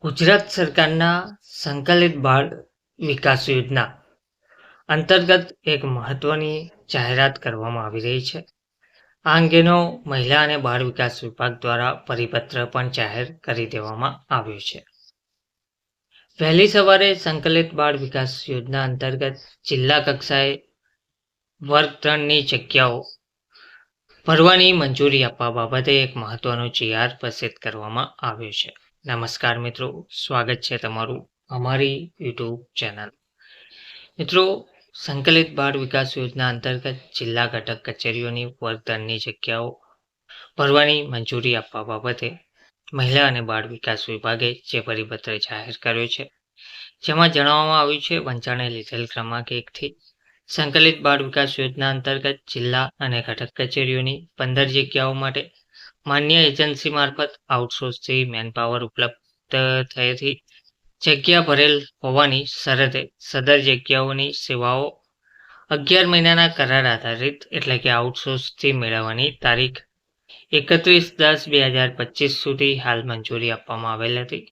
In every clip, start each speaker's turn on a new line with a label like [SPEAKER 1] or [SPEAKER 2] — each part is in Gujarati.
[SPEAKER 1] ગુજરાત સરકારના સંકલિત બાળ વિકાસ યોજના અંતર્ગત એક મહત્વની જાહેરાત કરવામાં આવી રહી છે. આ અંગેનો મહિલા અને બાળ વિકાસ વિભાગ દ્વારા પરિપત્ર પણ જાહેર કરી દેવામાં આવ્યો છે. વહેલી સવારે સંકલિત બાળ વિકાસ યોજના અંતર્ગત જિલ્લા કક્ષાએ વર્ગ 3ની જગ્યાઓ ભરવાની મંજૂરી આપવા બાબતે એક મહત્વનો GR પ્રસિદ્ધ કરવામાં આવ્યો છે. નમસ્કાર મિત્રો, સ્વાગત છે તમારું અમારી યુટ્યુબ ચેનલ. મિત્રો, સંકલિત બાળ વિકાસ યોજના અંતર્ગત જિલ્લા ઘટક કચેરીઓની વર્ગ 3ની જગ્યાઓ ભરવાની મંજૂરી આપવા બાબતે મહિલા અને બાળ વિકાસ વિભાગે જે પરિપત્ર જાહેર કર્યો છે, જેમાં જણાવવામાં આવ્યું છે વંચાણે લીધેલ ક્રમાંક 1થી સંકલિત બાળ વિકાસ યોજના અંતર્ગત જિલ્લા અને ઘટક કચેરીઓની 15 જગ્યાઓ માટે માન્ય એજન્સી મારફત આઉટસોર્સથી મેનપાવર ઉપલબ્ધ થયેથી જગ્યા ભરેલ હોવાની શરતે સદર જગ્યાઓની સેવાઓ 11 મહિનાના કરાર આધારિત એટલે કે આઉટસોર્સથી મેળવવાની તારીખ 31/10/2025 સુધી હાલ મંજૂરી આપવામાં આવેલ હતી.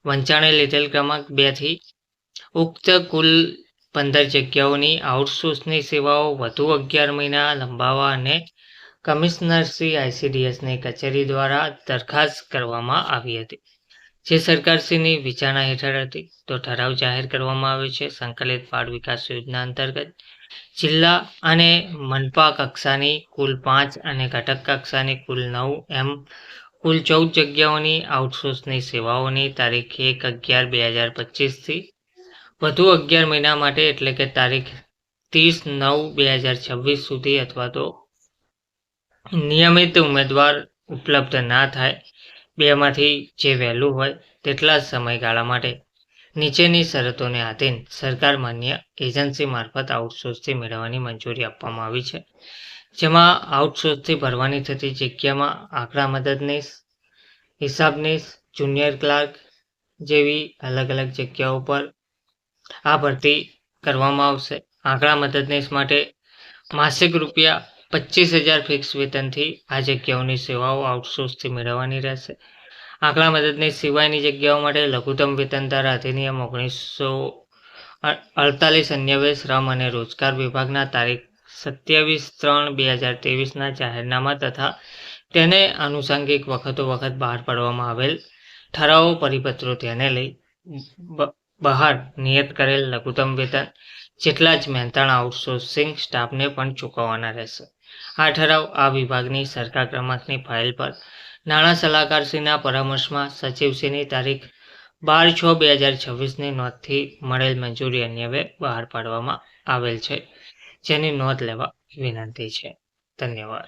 [SPEAKER 1] વંચાણે લીધેલ ક્રમાંક 2થી ઉક્ત કુલ 15 જગ્યાઓની આઉટસોર્સની સેવાઓ વધુ 11 મહિના લંબાવવા અને કમિશનર શ્રી ICDSની કચેરી દ્વારા દરખાસ્ત કરવામાં આવી હતી, જે સરકારશ્રીની વિચારણા હેઠળ હતી. તો ઠરાવ જાહેર કરવામાં આવ્યો છે. સંકલિત બાળ વિકાસ યોજના અંતર્ગત જિલ્લા અને મનપા કક્ષાની કુલ 5 અને ઘટક કક્ષાની કુલ 9 એમ કુલ 14 જગ્યાઓની આઉટસોર્સની સેવાઓની તારીખ 1/11/2025થી વધુ 11 મહિના માટે એટલે કે તારીખ 30/9/2026 સુધી અથવા તો નિયમિત ઉમેદવાર ઉપલબ્ધ ના થાય, બેમાંથી જે વહેલું હોય તેટલા સમયગાળા માટે નીચેની શરતોને આધીન સરકાર માન્ય એજન્સી મારફત આઉટસોર્સથી મેળવવાની મંજૂરી આપવામાં આવી છે. જેમાં આઉટસોર્સથી ભરવાની થતી જગ્યામાં આંકડા મદદનીશ, હિસાબનીશ, જુનિયર ક્લાર્ક જેવી અલગ અલગ જગ્યાઓ પર આ ભરતી કરવામાં આવશે. આંકડા મદદનીશ માટે માસિક ₹25,000 ફિક્સ વેતનથી આ જગ્યાઓની સેવાઓ આઉટસોર્સથી મેળવવાની રહેશે. આંકડા મદદનીશ સિવાયની જગ્યાઓ માટે લઘુત્તમ વેતન દર અધિનિયમ 1948 અન્વયે શ્રમ અને રોજગાર વિભાગના તારીખ 27/3/2023ના જાહેરનામા તથા તેને આનુષંગિક વખતો વખત બહાર પાડવામાં આવેલ ઠરાવો પરિપત્રો ધ્યાને લઈ બહાર નિયત કરેલ લઘુત્તમ વેતન જેટલા જ મહેનતાણ આઉટસોર્સિંગ સ્ટાફને પણ ચૂકવવાના રહેશે. આ ઠરાવ આ વિભાગની સરકાર ક્રમાંકની ફાઇલ પર નાણાં સલાહકારશ્રીના પરામર્શમાં સચિવશ્રીની તારીખ 12/6/2026ની નોંધથી મળેલ મંજૂરી અન્વયે બહાર પાડવામાં આવેલ છે, જેની નોંધ લેવા વિનંતી છે. ધન્યવાદ.